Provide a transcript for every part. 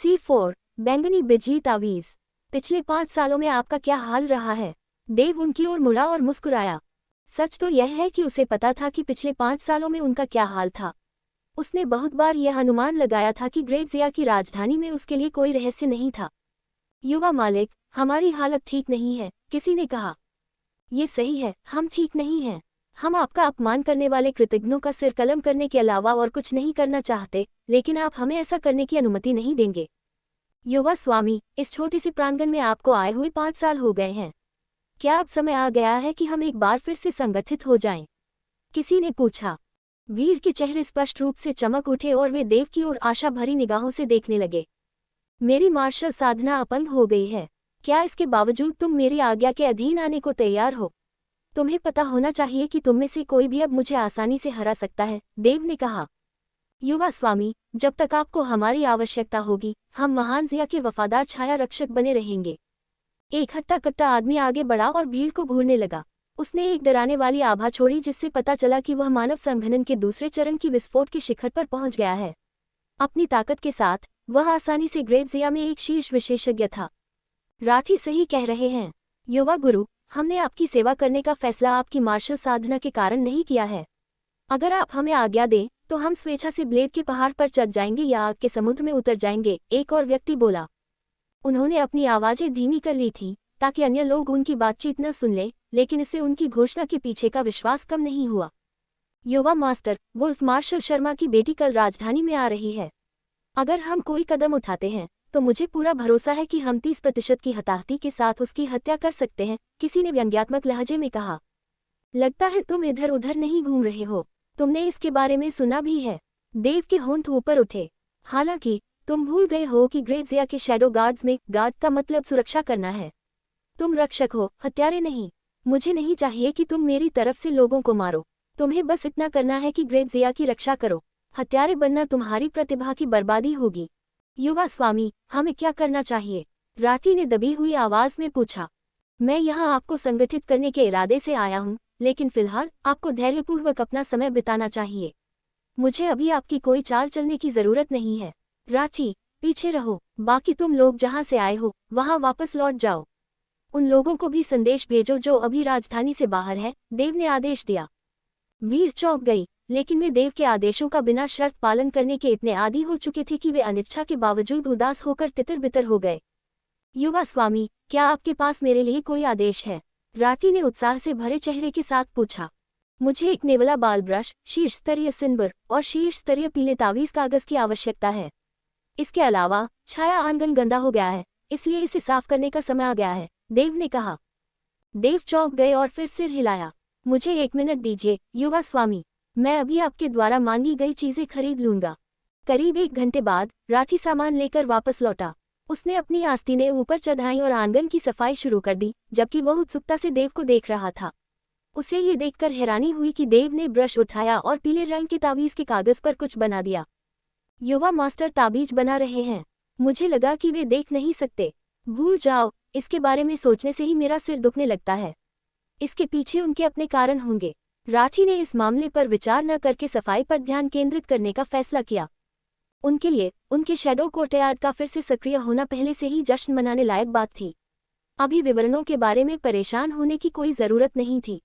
C4 बैंगनी बिजली तावीज। पिछले 5 सालों में आपका क्या हाल रहा है? देव उनकी ओर मुड़ा और मुस्कुराया। सच तो यह है कि उसे पता था कि पिछले 5 सालों में उनका क्या हाल था। उसने बहुत बार यह अनुमान लगाया था कि ग्रेट ज़िया की राजधानी में उसके लिए कोई रहस्य नहीं था। युवा मालिक, हमारी हालत ठीक नहीं है, किसी ने कहा। ये सही है, हम ठीक नहीं हैं। हम आपका अपमान करने वाले कृतज्ञों का सिर कलम करने के अलावा और कुछ नहीं करना चाहते, लेकिन आप हमें ऐसा करने की अनुमति नहीं देंगे। युवा स्वामी, इस छोटे से प्रांगण में आपको आए हुए 5 साल हो गए हैं। क्या अब समय आ गया है कि हम एक बार फिर से संगठित हो जाएं? किसी ने पूछा। वीर के चेहरे स्पष्ट रूप से चमक उठे और वे देव की ओर आशा भरी निगाहों से देखने लगे। मेरी मार्शल साधना अपंग हो गई है। क्या इसके बावजूद तुम मेरी आज्ञा के अधीन आने को तैयार हो? तुम्हें पता होना चाहिए कि तुम में से कोई भी अब मुझे आसानी से हरा सकता है, देव ने कहा। युवा स्वामी, जब तक आपको हमारी आवश्यकता होगी, हम महान ज़िया के वफादार छाया रक्षक बने रहेंगे। एक हट्टा कट्टा आदमी आगे बढ़ा और भीड़ को घूरने लगा। उसने एक डराने वाली आभा छोड़ी जिससे पता चला कि वह मानव संघनन के दूसरे चरण की विस्फोट के शिखर पर पहुंच गया है। अपनी ताकत के साथ वह आसानी से ग्रेट ज़िया में एक शीर्ष विशेषज्ञ था। राठी सही कह रहे हैं युवा गुरु, हमने आपकी सेवा करने का फैसला आपकी मार्शल साधना के कारण नहीं किया है। अगर आप हमें आज्ञा दें तो हम स्वेच्छा से ब्लेड के पहाड़ पर चढ़ जाएंगे या आग के समुद्र में उतर जाएंगे, एक और व्यक्ति बोला। उन्होंने अपनी आवाजें धीमी कर ली थी ताकि अन्य लोग उनकी बातचीत न सुन लें, लेकिन इससे उनकी घोषणा के पीछे का विश्वास कम नहीं हुआ। युवा मास्टर, वुल्फ मार्शल शर्मा की बेटी कल राजधानी में आ रही है। अगर हम कोई कदम उठाते हैं तो मुझे पूरा भरोसा है कि हम 30% की हताहती के साथ उसकी हत्या कर सकते हैं, किसी ने व्यंग्यात्मक लहजे में कहा। लगता है तुम इधर उधर नहीं घूम रहे हो, तुमने इसके बारे में सुना भी है। देव के होंठ ऊपर उठे। हालांकि तुम भूल गए हो कि ग्रेट ज़िया के शैडो गार्ड्स में गार्ड का मतलब सुरक्षा करना है। तुम रक्षक हो, हत्यारे नहीं। मुझे नहीं चाहिए कि तुम मेरी तरफ से लोगों को मारो। तुम्हें बस इतना करना है कि ग्रेट ज़िया की रक्षा करो। हत्यारे बनना तुम्हारी प्रतिभा की बर्बादी होगी। युवा स्वामी, हमें क्या करना चाहिए? राठी ने दबी हुई आवाज में पूछा। मैं यहाँ आपको संगठित करने के इरादे से आया हूँ, लेकिन फिलहाल आपको धैर्यपूर्वक अपना समय बिताना चाहिए। मुझे अभी आपकी कोई चाल चलने की जरूरत नहीं है। राठी, पीछे रहो, बाकी तुम लोग जहाँ से आए हो वहाँ वापस लौट जाओ। उन लोगों को भी संदेश भेजो जो अभी राजधानी से बाहर है, देव ने आदेश दिया। वीर चौंक गई, लेकिन वे देव के आदेशों का बिना शर्त पालन करने के इतने आदी हो चुके थे कि वे अनिच्छा के बावजूद उदास होकर तितर बितर हो गए। युवा स्वामी, क्या आपके पास मेरे लिए कोई आदेश है? राठी ने उत्साह से भरे चेहरे के साथ पूछा। मुझे एक नेवला बाल ब्रश, शीर्ष स्तरीय सिंबर और शीर्ष स्तरीय पीले तावीज कागज की आवश्यकता है। इसके अलावा छाया आंगन गंदा हो गया है, इसलिए इसे साफ करने का समय आ गया है, देव ने कहा। देव चौंक गए और फिर सिर हिलाया। मुझे 1 मिनट दीजिए युवा स्वामी, मैं अभी आपके द्वारा मांगी गई चीजें खरीद लूंगा। करीब 1 घंटे बाद राठी सामान लेकर वापस लौटा। उसने अपनी आस्तीनें ऊपर चढ़ाई और आंगन की सफाई शुरू कर दी, जबकि वह उत्सुकता से देव को देख रहा था। उसे ये देखकर हैरानी हुई कि देव ने ब्रश उठाया और पीले रंग के तावीज के कागज पर कुछ बना दिया। युवा मास्टर ताबीज बना रहे हैं। मुझे लगा कि वे देख नहीं सकते। भूल जाओ, इसके बारे में सोचने से ही मेरा सिर दुखने लगता है। इसके पीछे उनके अपने कारण होंगे। राठी ने इस मामले पर विचार न करके सफाई पर ध्यान केंद्रित करने का फैसला किया। उनके लिए उनके शैडो कोर्टयार्ड का फिर से सक्रिय होना पहले से ही जश्न मनाने लायक बात थी। अभी विवरणों के बारे में परेशान होने की कोई जरूरत नहीं थी।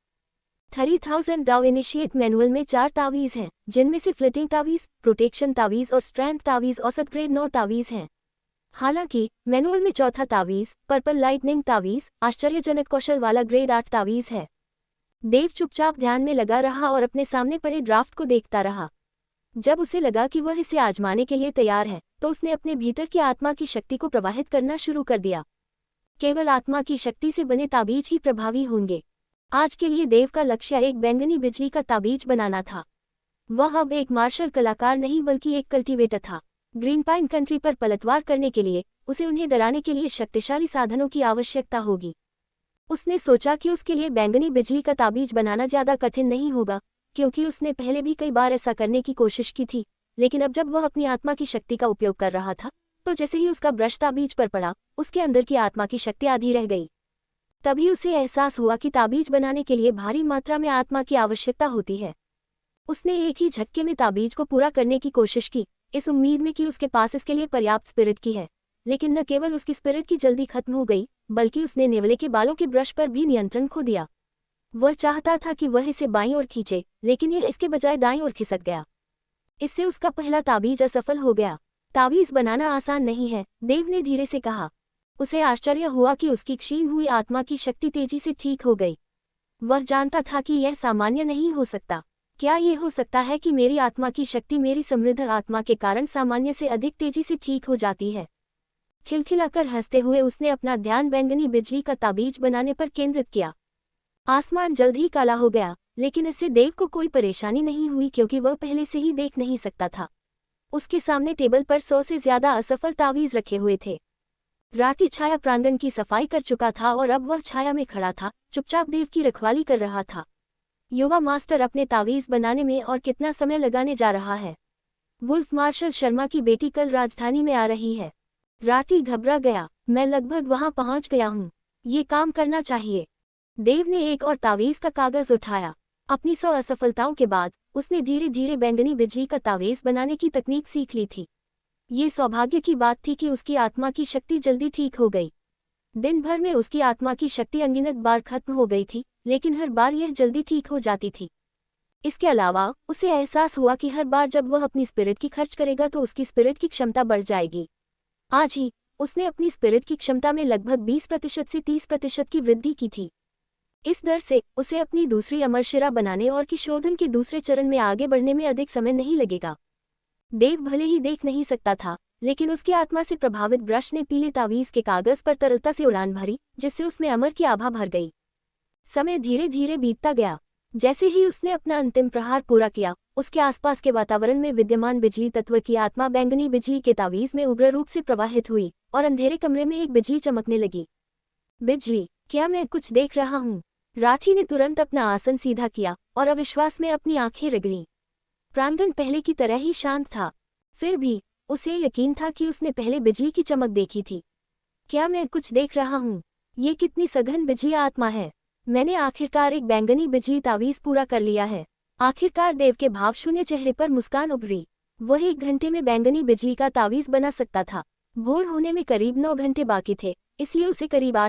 3000 डाउ इनिशिएट मैनुअल में 4 तावीज हैं, जिनमें से फ्लिटिंग तावीज, प्रोटेक्शन तावीज और स्ट्रेंथ तावीज औसत ग्रेड 9 तावीज हैं। हालांकि मैनुअल में चौथा तावीज, पर्पल लाइटनिंग तावीज, आश्चर्यजनक कौशल वाला ग्रेड 8 तावीज है। देव चुपचाप ध्यान में लगा रहा और अपने सामने पड़े ड्राफ्ट को देखता रहा। जब उसे लगा कि वह इसे आजमाने के लिए तैयार है, तो उसने अपने भीतर की आत्मा की शक्ति को प्रवाहित करना शुरू कर दिया। केवल आत्मा की शक्ति से बने ताबीज ही प्रभावी होंगे। आज के लिए देव का लक्ष्य एक बैंगनी बिजली का ताबीज बनाना था। वह अब एक मार्शल कलाकार नहीं बल्कि एक कल्टीवेटर था। ग्रीन पाइन कंट्री पर पलटवार करने के लिए उसे उन्हें डराने के लिए शक्तिशाली साधनों की आवश्यकता होगी। उसने सोचा कि उसके लिए बैंगनी बिजली का ताबीज बनाना ज्यादा कठिन नहीं होगा, क्योंकि उसने पहले भी कई बार ऐसा करने की कोशिश की थी। लेकिन अब जब वह अपनी आत्मा की शक्ति का उपयोग कर रहा था, तो जैसे ही उसका ब्रश ताबीज पर पड़ा, उसके अंदर की आत्मा की शक्ति आधी रह गई। तभी उसे एहसास हुआ कि ताबीज बनाने के लिए भारी मात्रा में आत्मा की आवश्यकता होती है। उसने एक ही झटके में ताबीज को पूरा करने की कोशिश की, इस उम्मीद में कि उसके पास इसके लिए पर्याप्त स्पिरिट की है। लेकिन न केवल उसकी स्पिरिट की जल्दी खत्म हो गई, बल्कि उसने नेवले के बालों के ब्रश पर भी नियंत्रण खो दिया। वह चाहता था कि वह इसे बाईं ओर खींचे, लेकिन यह इसके बजाय दाईं ओर खिसक गया। इससे उसका पहला ताबीज असफल हो गया। ताबीज बनाना आसान नहीं है, देव ने धीरे से कहा। उसे आश्चर्य हुआ कि उसकी क्षीण हुई आत्मा की शक्ति तेजी से ठीक हो गई। वह जानता था कि यह सामान्य नहीं हो सकता। क्या यह हो सकता है कि मेरी आत्मा की शक्ति मेरी समृद्ध आत्मा के कारण सामान्य से अधिक तेजी से ठीक हो जाती है? खिलखिलाकर हंसते हुए उसने अपना ध्यान बैंगनी बिजली का ताबीज बनाने पर केंद्रित किया। आसमान जल्द ही काला हो गया, लेकिन इससे देव को कोई परेशानी नहीं हुई क्योंकि वह पहले से ही देख नहीं सकता था। उसके सामने टेबल पर 100 से ज्यादा असफल तावीज रखे हुए थे। राठी छाया प्रांगण की सफाई कर चुका था और अब वह छाया में खड़ा था, चुपचाप देव की रखवाली कर रहा था। युवा मास्टर अपने तावीज बनाने में और कितना समय लगाने जा रहा है? वुल्फ मार्शल शर्मा की बेटी कल राजधानी में आ रही है। राठी घबरा गया। मैं लगभग वहां पहुंच गया हूं। ये काम करना चाहिए। देव ने एक और तावीज का कागज उठाया। अपनी 100 असफलताओं के बाद उसने धीरे धीरे बैंगनी बिजली का तावीज बनाने की तकनीक सीख ली थी। ये सौभाग्य की बात थी कि उसकी आत्मा की शक्ति जल्दी ठीक हो गई। दिन भर में उसकी आत्मा की शक्ति अनगिनत बार खत्म हो गई थी, लेकिन हर बार यह जल्दी ठीक हो जाती थी। इसके अलावा उसे एहसास हुआ कि हर बार जब वह अपनी स्पिरिट की खर्च करेगा तो उसकी स्पिरिट की क्षमता बढ़ जाएगी। आज ही उसने अपनी स्पिरिट की क्षमता में लगभग 20% से 30% की वृद्धि की थी। इस दर से उसे अपनी दूसरी अमरशिरा बनाने और किशोधन के दूसरे चरण में आगे बढ़ने में अधिक समय नहीं लगेगा। देव भले ही देख नहीं सकता था, लेकिन उसकी आत्मा से प्रभावित ब्रश ने पीले तावीज के कागज पर तरलता से उड़ान भरी, जिससे उसमें अमर की आभा भर गई। समय धीरे धीरे बीतता गया। जैसे ही उसने अपना अंतिम प्रहार पूरा किया, उसके आसपास के वातावरण में विद्यमान बिजली तत्व की आत्मा बैंगनी बिजली के तावीज में उग्र रूप से प्रवाहित हुई और अंधेरे कमरे में एक बिजली चमकने लगी। बिजली, क्या मैं कुछ देख रहा हूँ? राठी ने तुरंत अपना आसन सीधा किया और अविश्वास में अपनी आंखें रगड़ी। प्रांगण पहले की तरह ही शांत था, फिर भी उसे यकीन था कि उसने पहले बिजली की चमक देखी थी। क्या मैं कुछ देख रहा हूँ? ये कितनी सघन बिजली आत्मा है। मैंने आखिरकार एक बैंगनी बिजली तावीज पूरा कर लिया है। आखिरकार देव के भावशून्य चेहरे पर मुस्कान उभरी। वह 1 घंटे में बैंगनी बिजली का तावीज बना सकता था। भोर होने में करीब 9 घंटे बाकी थे, इसलिए उसे करीब 8